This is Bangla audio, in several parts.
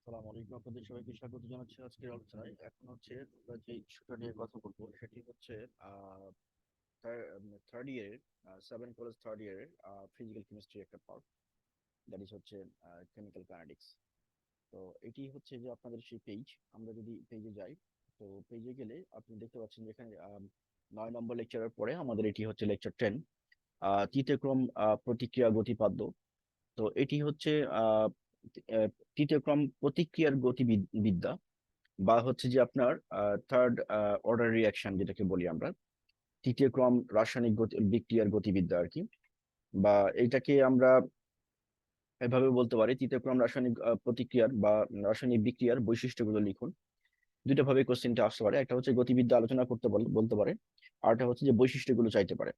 আসসালামু আলাইকুম, আপনাদের সবাইকে স্বাগত জানাচ্ছি আজকের আলোচনায়। এখন হচ্ছে আমরা যে ইস্যুটা নিয়ে কথা বলবো সেটি হচ্ছে থার্ড ইয়ারের, 7 কলেজ থার্ড ইয়ারের ফিজিক্যাল কেমিস্ট্রি একটা পার্ট, দ্যাট ইজ হচ্ছে কেমিক্যাল কাইনেটিক্স। তো এটি হচ্ছে যে আপনাদের সেই পেজ। আমরা যদি পেজে যাই, তো পেজে গেলে আপনি দেখতে পাচ্ছেন যে এখানে 9 নম্বর লেকচারের পরে আমাদের এটি হচ্ছে লেকচার 10, তৃতীয় ক্রম প্রতিক্রিয়া গতিপাদ্য। তো এটি হচ্ছে আহ আহ, তৃতীয় ক্রম প্রতিক্রিয়ার গতিবিদ্যা, বা হচ্ছে যে আপনার থার্ড অর্ডার রিয়াকশন যেটাকে বলি আমরা, তৃতীয় ক্রম রাসায়নিক বিক্রিয়ার গতিবিদ্যা আর কি। বা এটাকে আমরা এভাবে বলতে পারি, তৃতীয় ক্রম রাসায়নিক প্রতিক্রিয়ার বা রাসায়নিক বিক্রিয়ার বৈশিষ্ট্যগুলো লিখুন। দুইটা ভাবে কোশ্চেনটা আসতে পারে, একটা হচ্ছে গতিবিদ্যা আলোচনা করতে বলতে পারে, আর একটা হচ্ছে যে বৈশিষ্ট্যগুলো চাইতে পারে।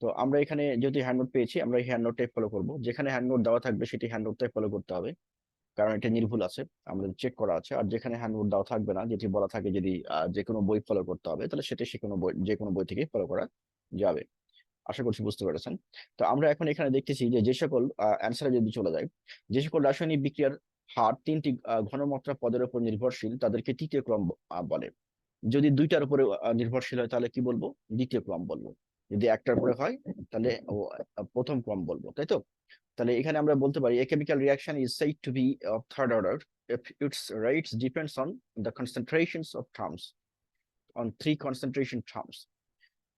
তো আমরা এখানে যেহেতু হ্যান্ড নোট পেয়েছি, আমরা এই হ্যান্ড নোটটাই ফলো করবো। যেখানে হ্যান্ড নোট দেওয়া থাকবে সেটি হ্যান্ড নোটটাই ফলো করতে হবে, কারণ এটা নির্ভুল আছে, আমাদের চেক করা আছে। আর যেখানে হ্যান্ড নোট দেওয়া থাকবে না, যেটি বলা থাকে যদি যে কোনো বই ফলো করতে হবে, তাহলে সেটা সে কোনো বই, যে কোনো বই থেকে ফলো করা যাবে। আশা করছি বুঝতে পেরেছেন। তো আমরা এখন এখানে দেখতেছি যে যে সকল অ্যান্সারে যদি চলে যায়, যে সকল রাসায়নিক বিক্রিয়ার হার তিনটি ঘনমাত্রা পদের উপর নির্ভরশীল তাদেরকে তৃতীয় ক্রম বলে। যদি দুইটার উপরে নির্ভরশীল হয় তাহলে কি বলবো? দ্বিতীয় ক্রম বলবো। যদি একটার উপরে হয় তাহলে প্রথম ক্রম বলবো, তাই তো? তাহলে এখানে আমরা বলতে পারি, a chemical reaction is said to be of third order if its rates depends on the concentrations of terms, on three concentration terms.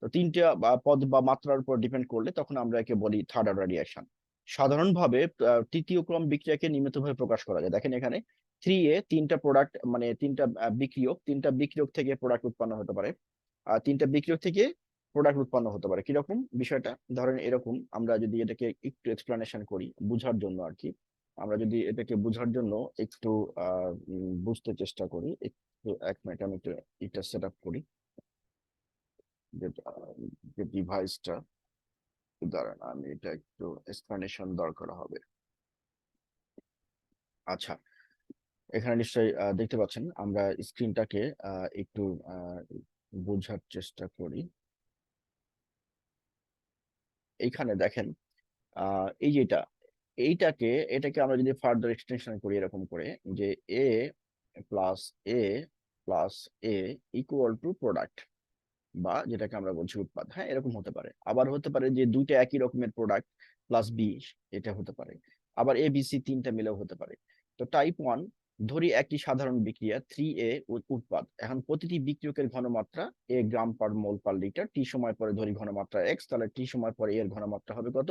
তো তিনটা পদ বা মাত্রার উপর ডিপেন্ড করলে তখন আমরা একে বলি থার্ড অর্ডার রিঅ্যাকশন। সাধারণভাবে তৃতীয় ক্রম বিক্রিয়াকে নিয়মিতভাবে প্রকাশ করা যায়। দেখেন এখানে 3A, তিনটা প্রোডাক্ট, মানে তিনটা বিক্রিয়ক থেকে প্রোডাক্ট উৎপন্ন হতে পারে। আর তিনটা বিক্রিয়ক থেকে প্রোডাক্ট উৎপন্ন হতে পারে। কিরকম বিষয়টা? ধরেন এরকম, আমরা যদি এটাকে একটু এক্সপ্লেনেশন করি বোঝার জন্য আর কি, আমরা যদি এটাকে বোঝার জন্য একটু বুঝতে চেষ্টা করি, একটু 1 মিনিট আমি একটু এটা সেট আপ করি, যে যে ডিভাইসটা, দাঁড়ান আমি এটা একটু এক্সপ্লেনেশন দরকার হবে। আচ্ছা, এখানে নিশ্চয়ই দেখতে পাচ্ছেন, আমরা স্ক্রিনটাকে একটু বোঝার চেষ্টা করি। এইখানে দেখেন, এই যেটা, এটাকে আমরা যদি ফার্দার এক্সটেনশন করি এরকম করে, যে a plus a plus a equal to product, বা যেটাকে আমরা বলছি উৎপাদ। হ্যাঁ, এরকম হতে পারে। আবার হতে পারে যে দুইটা একই রকমের প্রোডাক্ট প্লাস বি, এটা হতে পারে। আবার এ বি সি তিনটা মিলেও হতে পারে। তো টাইপ 1, ধরি একটি সাধারণ বিক্রিয়া 3A উৎপাদ। এখন প্রতিটি বিক্রিয়কের ঘনমাত্রা গ্রাম পার মোল পার লিটার। টি সময় পরে ধরি ঘনমাত্রা এক্স, তাহলে টি সময় পরে এর ঘনমাত্রা হবে কত?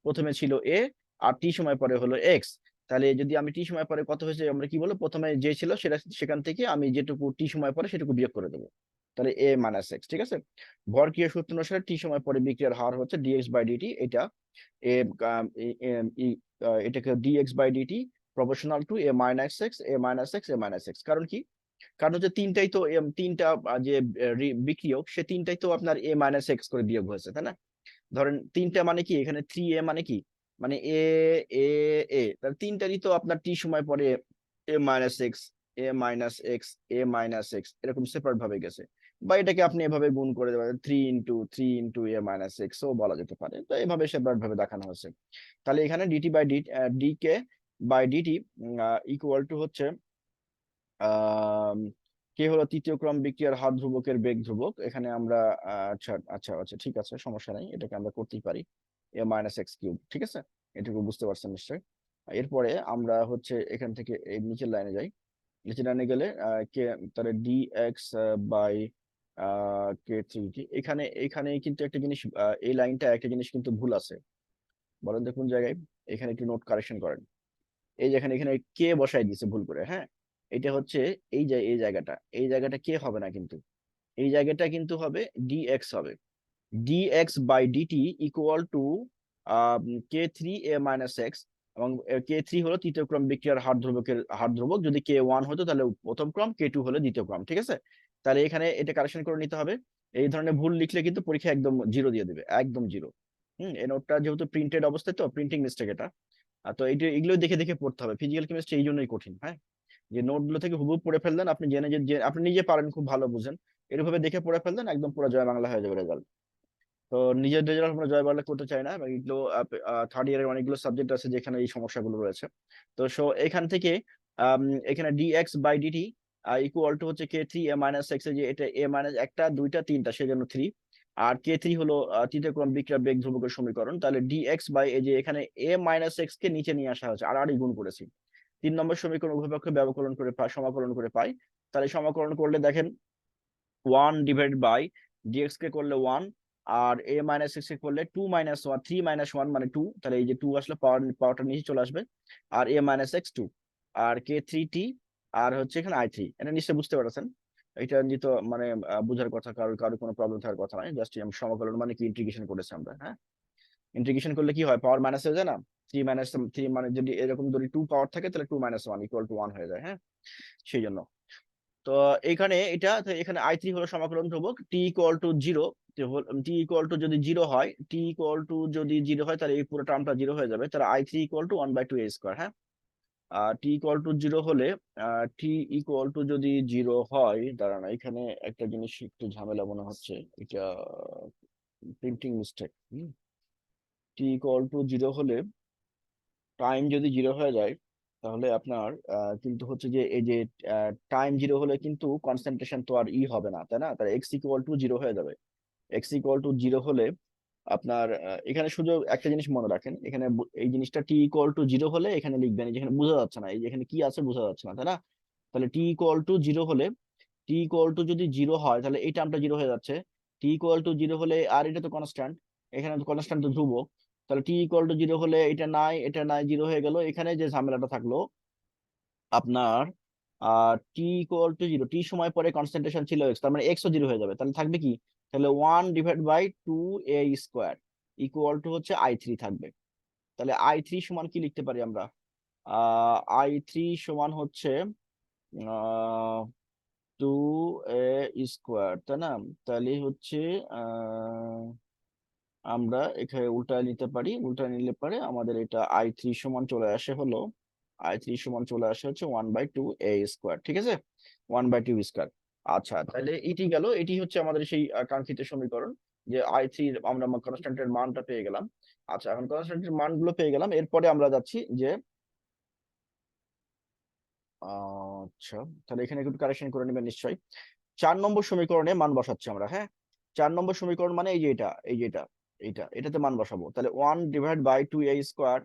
প্রথমে ছিল এ, আর টি সময় পরে হলো এক্স। তাহলে যদি আমি টি সময় পরে কত হয়েছে আমরা কি বলবো? প্রথমে যে ছিল সেটা, সেখান থেকে আমি যেটুকু টি সময় পরে সেটুকু বিয়োগ করে দেবো, তাহলে এ মাইনাস এক্স। ঠিক আছে? ভরক্রিয়া সূত্র অনুসারে টি সময় পরে বিক্রিয়ার হার হচ্ছে ডিএক্স বাই ডিটি। এটা এ এটাকে DX by DT proportional to A minus X, A minus X, A minus X. কারণ কি? কারণ হচ্ছে তিনটাই তো তিনটা যে বিক্রিয়ক, সে তিনটাই তো আপনার এ মাইনাস এক্স করে বিয়োগ হয়েছে, তাই না? ধরেন তিনটা মানে কি, এখানে 3A মানে কি, মানে এ এ এ, তাহলে তিনটারই তো আপনার টি সময় পরে এ minus X, A minus X, A minus x, এরকম সেপারেট ভাবে গেছে। বা এটাকে আপনি এভাবে গুণ করে দেবেন, 3 ইন্টু এ মাইনাস এক্স ও বলা যেতে পারে। তো এভাবে সেপারেট ভাবে দেখানো হয়েছে। তাহলে এখানে DT by D K by DT equal to হচ্ছে আহ কে হলো তৃতীয় ক্রম বিক্রিয়ার হার ধ্রুবকের বেগ ধ্রুবক। এখানে আমরা আচ্ছা আচ্ছা আচ্ছা, ঠিক আছে, সমস্যা নাই, এটাকে আমরা করতেই পারি। এ মাইনাস এক্স কিউব, ঠিক আছে, এটুকু বুঝতে পারছেন নিশ্চয়ই। এরপরে আমরা হচ্ছে এখান থেকে এই নিচের লাইনে যাই। নিচের লাইনে গেলে কে, তাহলে D X by K three. এখানে এখানে কিন্তু একটা জিনিস, এই লাইনটা একটা জিনিস কিন্তু ভুল আছে। বলেন তো কোন জায়গায়? এখানে একটু নোট কারেকশন করেন। এই যেখানে এখানে কে বসাই দিয়েছে ভুল করে, হ্যাঁ। এটা হচ্ছে এই যে এই জায়গাটা কে হবে না কিন্তু, এই জায়গাটা কিন্তু হবে ডিএক্স হবে। DX by DT equal to K3A-X, এবং K3 হলো তৃতীয় ক্রম বিক্রিয়ার হার ধ্রুবক। যদি K1 হতো তাহলে প্রথম ক্রম, K2 হলো দ্বিতীয় ক্রম। ঠিক আছে? তাহলে এখানে এটা কারেকশন করে নিতে হবে। এই ধরনের ভুল লিখলে কিন্তু পরীক্ষা একদম জিরো দিয়ে দিবে, একদম জিরো। এই নোটটা যেহেতু প্রিন্টেড অবস্থায়, তো প্রিন্টিং মিস্টেক এটা। তো এইটা, এগুলো দেখে দেখে পড়তে হবে। ফিজিক্যাল কেমিস্ট্রি এই জন্যই কঠিন, হ্যাঁ। যে নোটগুলো থেকে হুবহু পড়ে ফেললেন, আপনি জেনে যে আপনি নিজে পারেন, খুব ভালো বুঝেন, এরভাবে দেখে পড়ে ফেললেন, একদম পুরো জয় বাংলা হয়ে যাবে রেজাল্ট। তো নিজের রেজাল্ট আমরা জয় বাংলা করতে চাই না, এবং এগুলো থার্ড ইয়ারের অনেকগুলো সাবজেক্ট আছে যেখানে এই সমস্যাগুলো রয়েছে। তো এখান থেকে এখানে DX by DT equal to হচ্ছে K three A minus X, যে এটা এ মাইনাস একটা দুইটা তিনটা সেজন্য থ্রি, আর কে থ্রি হলো তৃতীয় ক্রম বিক্রিয়া বেগ ধ্রুবকের সমীকরণ। তাহলে ডিএক্স বাই এই যে এখানে এ মাইনাস এক্স কে নিচে নিয়ে আসা হচ্ছে, আর গুণ করেছি। 3 নম্বর সমীকরণ উভয়পক্ষে ব্যবকলন করে সমাকলন করে পাই। তাহলে সমাকলন করলে দেখেন 1 ডিভাইড বাই ডিএক্স কে করলে 1, আর এ মাইনাস এক্স কে করলে 2 - 1, 3 - 1 মানে 2, তাহলে এই যে 2 আসলে পাওয়ারটা নিচে চলে আসবে, আর এ মাইনাস এক্স 2, আর কে থ্রি টি, আর হচ্ছে এখানে i3। এটা নিশ্চয়ই বুঝতে পারছেন, এটা নিয়ে মানে বোঝার কথা, কারোর কারোর কোনো প্রবলেম থাকার কথা নয়। জাস্ট সমাকলন মানে কি ইন্টিগ্রেশন করেছি আমরা, হ্যাঁ। ইন্টিগ্রেশন করলে কি হয়, পাওয়ার মাইনাস হয়ে যায় না, 3 - 3 মানে যদি এরকম যদি 2 পাওয়ার থাকে তাহলে 2 - 1 ইকুয়াল টু 1 হয়ে যায়, হ্যাঁ। সেই জন্য তো এখানে এটা তো এখানে i3 হলো সমাকলন ধ্রুবক, t equal to zero, t equal to যদি জিরো হয়, টি ইকুয়াল টু যদি জিরো হয় তাহলে এই পুরো টার্মটা জিরো হয়ে যাবে, তাহলে i3 ইকুয়াল টু 1/2a², হ্যাঁ। টি ইকুয়াল টু জিরো হলে টি ইকুয়াল টু যদি জিরো হয়, দাঁড়ান এখানে একটা জিনিস একটু ঝামেলা মনে হচ্ছে, এটা printing mistake. T equal to zero হলে টাইম যদি জিরো হয়ে যায় তাহলে আপনার কিন্তু হচ্ছে যে এই যে টাইম জিরো হলে কিন্তু কনসেন্ট্রেশন তো আর হবে না, তাই না, তাহলে এক্স ইকুয়াল টু জিরো হয়ে যাবে। এক্স ইকুয়াল টু জিরো হলে আপনার এখানে শুধু একটা জিনিস মনে রাখেন, এখানে এই জিনিসটা টি ইকুয়াল টু জিরো হলে এখানে লিখবেন, যেখানে বোঝা যাচ্ছে না, এই যে এখানে কি আছে বোঝা যাচ্ছে না, তাই না। তাহলে টি ইকুয়াল টু জিরো হলে, টি ইকুয়াল টু যদি জিরো হয় তাহলে এই টার্মটা জিরো হয়ে যাচ্ছে। টি ইকুয়াল টু জিরো হলে, আর এটা তো কনস্ট্যান্ট, এখানে তো কনস্ট্যান্ট তো ধ্রুবক, তাহলে টি ইকুয়াল টু জিরো হলে এটা নাই এটা নাই, জিরো হয়ে গেল। এখানে যে ঝামেলাটা থাকলো আপনার টি ইকুয়াল টু জিরো, টি সময় পরে কনসেন্ট্রেশন ছিল এক্স, তার মানে এক্সও জিরো হয়ে যাবে, তাহলে থাকবে কি, তাহলে 1/2a² ইকুয়াল টু হচ্ছে i3 থাকবে। তাহলে i3 সমান কি লিখতে পারি আমরা, i3 সমান হচ্ছে 2a², তাই না। তাহলে হচ্ছে আহ আমরা এখানে উল্টায় নিতে পারি, উল্টায় নিলে পরে আমাদের এটা i3 সমান চলে আসে হলো, i3 সমান চলে আসে হচ্ছে 1/2a², ঠিক আছে, 1/2 স্কোয়ার। আচ্ছা, তাহলে এটি গেল, এটি হচ্ছে আমাদের সেই কাঙ্ক্ষিত সমীকরণ, যে i3 আমরা কনস্ট্যান্টের মানটা পেয়ে গেলাম। আচ্ছা, এখন কনস্ট্যান্টের মানগুলো পেয়ে গেলাম, এরপরে আমরা যাচ্ছি যে আচ্ছা, তাহলে এখানে একটু কারেকশন করে নেবেন নিশ্চয়ই। 4 নম্বর সমীকরণে মান বসাচ্ছি আমরা, হ্যাঁ। 4 নম্বর সমীকরণ মানে এই যে এটা, এই যে এটা, এটাতে মান বসাবো, তাহলে 1/2a²।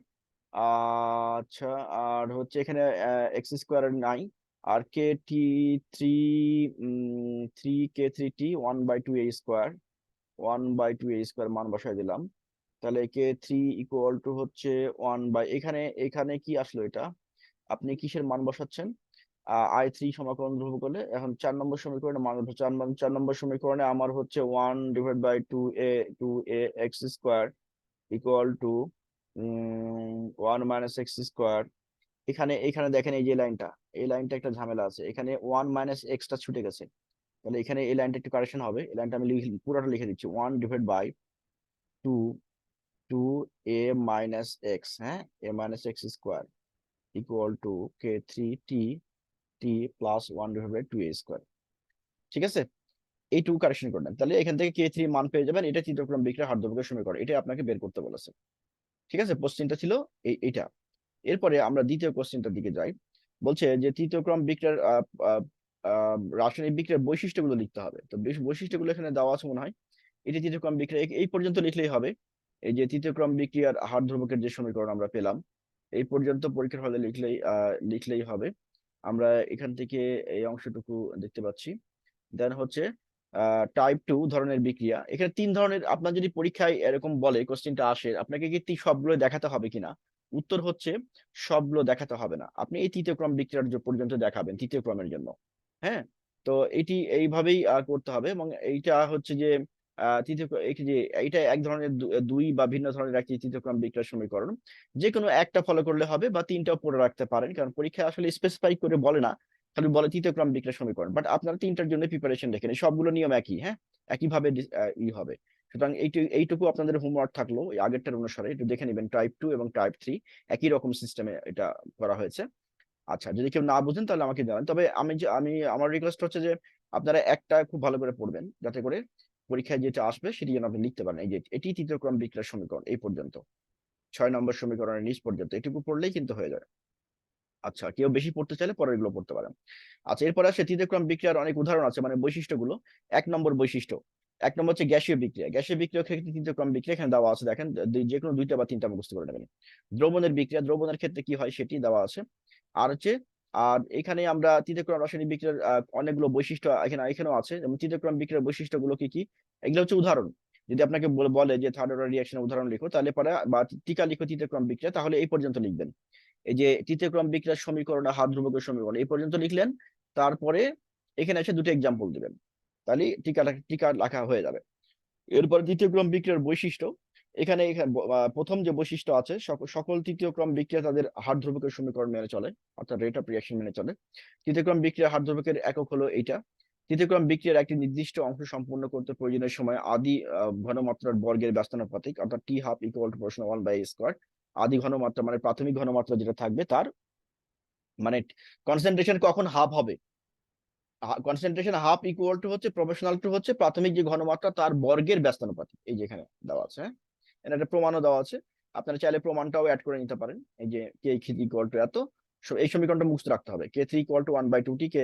আচ্ছা, আর হচ্ছে এখানে x² নাই, আর কে T three, 3k3t 1/2a², 1/2a² মান বসাই দিলাম। তাহলে কে3 ইকুয়াল টু হচ্ছে এখানে এখানে কি আসলো এটা, আপনি কিসের মান বসাচ্ছেন, i3 সমাকলন ধ্রুবক করলে। এখন 4 নম্বর সমীকরণে মান বসাবো। 4 নম্বর সমীকরণে আমার হচ্ছে 1/2a² ইকুয়াল টু 1 - x²। এখানে এখানে দেখেন এই যে লাইনটা, এই লাইনটা একটা ঝামেলা আছে, এখানে 1 - xটা ছুটে গেছে, তাহলে এখানে এই লাইনটা একটু কারেকশন হবে। এই লাইনটা আমি পুরোটা লিখে দিচ্ছি, 1/2 2a - x, হ্যাঁ, a - x² ইকুয়াল টু কে3 টি প্লাস 1/2a², ঠিক আছে। এইটুকু কারেকশন করে নেন, তাহলে এখান থেকে কে3 মান পেয়ে যাবেন। এটা তৃতীয়ক্রম বিক্রিয়া হার্ডভোগের সমীকরণ, এটা আপনাকে বের করতে বলেছে, ঠিক আছে। কোশ্চেনটা ছিল এইটা। এরপরে আমরা দ্বিতীয় কোশ্চেনটার দিকে যাই। বলছে যে তৃতীয়ক্রম বিক্রিয়ার রাসায়নিক বিক্রিয়ার বৈশিষ্ট্যগুলো লিখতে হবে। তো বৈশিষ্ট্যগুলো এখানে দেওয়া আছে মনে হয়, এটি তৃতীয়ক্রম বিক্রিয়া এই পর্যন্ত লিখলেই হবে। এই যে তৃতীয়ক্রম বিক্রিয়ার হার ধ্রুবকের যে সমীকরণ আমরা পেলাম, এই পর্যন্ত পরীক্ষার হলে লিখলেই হবে। আমরা এখান থেকে এই অংশটুকু দেখতে পাচ্ছি। দেন হচ্ছে টাইপ 2 ধরনের বিক্রিয়া, এখানে 3 ধরনের। আপনার যদি পরীক্ষায় এরকম বলে কোশ্চেনটা আসে, আপনাকে কি সবগুলো দেখাতে হবে কিনা, উত্তর হচ্ছে সবগুলো দেখাতে হবে না, আপনি এই তৃতীয় ক্রম বিক্রিয়ার যে পর্যন্ত দেখাবেন তৃতীয় ক্রমের জন্য, হ্যাঁ। তো এটি এইভাবেই করতে হবে, এবং এইটা হচ্ছে যে এই যে এইটা এক ধরনের দুই বা ভিন্ন ধরনের একটি তৃতীয় ক্রম বিক্রিয়ার সমীকরণ, যে কোনো একটা ফলো করলে হবে, বা তিনটাও পড়ে রাখতে পারেন, কারণ পরীক্ষায় আসলে স্পেসিফাই করে বলে না, খালি বলে তৃতীয় ক্রম বিক্রিয়া সমীকরণ। বাট আপনারা তিনটার জন্য প্রিপারেশন দেখেন, সবগুলো নিয়ম একই, হ্যাঁ, একইভাবে হবে। সুতরাং এইটুকু আপনাদের হোমওয়ার্ক থাকলো, এই আগেরটার অনুসারে একটু দেখে নেবেন, টাইপ 2 এবং টাইপ 3 একই রকম সিস্টেমে এটা করা হয়েছে। আচ্ছা, যদি কেউ না বুঝেন তাহলে আমাকে জানান, তবে আমি আমার রিকোয়েস্ট হচ্ছে যে আপনারা একটা খুব ভালো করে পড়বেন, যাতে করে পরীক্ষায় যেটা আসবে সেটি যেন আপনি লিখতে পারেন। এই যে এটি তৃতীয় ক্রম বিক্রিয়ার সমীকরণ এই পর্যন্ত, 6 নম্বর সমীকরণের নিচ পর্যন্ত এটুকু পড়লেই কিন্তু হয়ে যাবে। আচ্ছা, কেউ বেশি পড়তে চাইলে পরের গুলো পড়তে পারেন। আচ্ছা, এরপরে আসে তৃতীয় ক্রম বিক্রিয়ার অনেক উদাহরণ আছে, মানে বৈশিষ্ট্যগুলো। 1 নম্বর বৈশিষ্ট্য, 1 নম্বর হচ্ছে গ্যাসীয় বিক্রিয়া। গ্যাসীয় বিক্রিয়ার ক্ষেত্রে তৃতীয় ক্রম বিক্রিয়া এখানে দেওয়া আছে, দেখেন যে কোনো 2টা বা 3টা মুখস্থ করে নেবেন। দ্রবণের বিক্রিয়া, দ্রবণের ক্ষেত্রে কি হয় সেটি দেওয়া আছে। আর হচ্ছে, আর এখানে আমরা তৃতীয় ক্রম রাসায়নিক বিক্রিয়ার অনেকগুলো বৈশিষ্ট্য এখানেও আছে, যেমন তৃতীয় ক্রম বিক্রিয়ার বৈশিষ্ট্যগুলো কি কি, এগুলো হচ্ছে উদাহরণ। যদি আপনাকে বলে যে থার্ড অর্ডার রিঅ্যাকশনের উদাহরণ লিখো, তাহলে পরে বা টিকা লিখো তৃতীয় ক্রম বিক্রিয়া, তাহলে এই পর্যন্ত লিখবেন। এই যে তৃতীয় ক্রম বিক্রিয়ার সমীকরণ, হাত ধ্রুবকের সমীকরণ এই পর্যন্ত লিখলেন। তারপরে এখানে এসে দুটো এক্সাম্পল দিবেন, তাহলে টিকা লেখা হয়ে যাবে। এরপর দ্বিতীয় ক্রম বিক্রিয়ার বৈশিষ্ট্য, প্রথম যে বৈশিষ্ট্য আছে, সকল তৃতীয় ক্রম বিক্রিয়া তাদের হার ধ্রুবকের সমীকরণ মেনে চলে, অর্থাৎ রেট অফ রিঅ্যাকশন মেনে চলে। তৃতীয় ক্রম বিক্রিয়ার হার ধ্রুবকের একক হলো এইটা। তৃতীয় ক্রম বিক্রিয়ার একটি নির্দিষ্ট অংশ সম্পূর্ণ করতে প্রয়োজনীয় সময় আদি ঘনমাত্রার বর্গের ব্যস্তানুপাতিক, অর্থাৎ টি হাফ ইকুয়াল টু প্রশ্ন 1/স্কয়ার। আদি ঘনমাত্রা মানে প্রাথমিক ঘনমাত্রা যেটা থাকবে তার মানে কনসেন্ট্রেশন কখন হাফ হবে, কনসেন্ট্রেশন হাফ ইকুয়াল টু হচ্ছে প্রপোর্শনাল টু হচ্ছে প্রাথমিক যে ঘনমাত্রা তার বর্গের ব্যস্তানুপাতিক। এই যে এখানে দেওয়া আছে, হ্যাঁ, এখানে একটা প্রমাণও দেওয়া আছে, আপনারা চাইলে প্রমাণটাও অ্যাড করে নিতে পারেন। এই যে কে ইকুয়াল টু এত, এই সমীকরণটা মুখস্থ রাখতে হবে, k three equal to 1/2 t k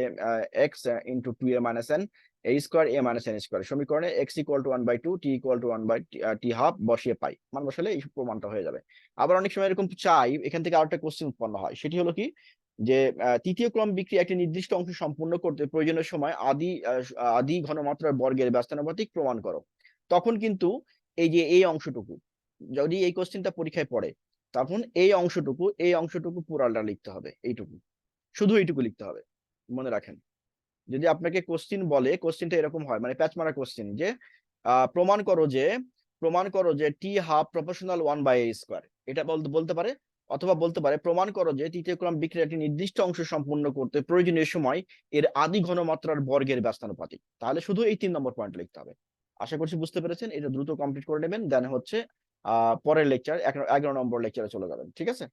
x into 2a minus n a square a minus n square, সমীকরণে x equal to 1/2 t equal to 1/টি হাফ বসিয়ে পাই, মান বসালে এই প্রমাণটা হয়ে যাবে। আবার অনেক সময় এরকম চাই, এখান থেকে আরেকটা কোশ্চেন উৎপন্ন হয়, সেটি হলো কি, যে তৃতীয় ক্রম বিক্রিয়া একটি নির্দিষ্ট অংশ সম্পূর্ণ করতে প্রয়োজনীয় সময় আদি ঘনমাত্রার বর্গের ব্যস্তানুপাতিক প্রমাণ করো। তখন কিন্তু এই যে এই অংশটুকু, যদি এই কোশ্চেনটা পরীক্ষায় পড়ে, তখন এই অংশটুকু পুরাটা লিখতে হবে, এইটুকু, শুধু এইটুকু লিখতে হবে। মনে রাখেন, যদি আপনাকে কোশ্চেন বলে, কোশ্চেনটা এরকম হয়, মানে প্যাচ মারা কোশ্চেন, যে প্রমাণ করো যে টি হাফ প্রপোর্শনাল 1/a স্কয়ার, এটা বলতে পারে। অথবা বলতে পারে প্রমাণ করো যে তৃতীয় ক্রম বিক্রিয়া একটি নির্দিষ্ট অংশ সম্পূর্ণ করতে প্রয়োজনীয় সময় এর আদি ঘনমাত্রার বর্গের ব্যস্তানুপাতিক, তাহলে শুধু এই 3 নম্বর পয়েন্ট লিখতে হবে। আশা করছি বুঝতে পেরেছেন, এটা দ্রুত কমপ্লিট করে নেবেন, দেন হচ্ছে পরের লেকচার 11 নম্বর লেকচারে চলে যাবেন, ঠিক আছে।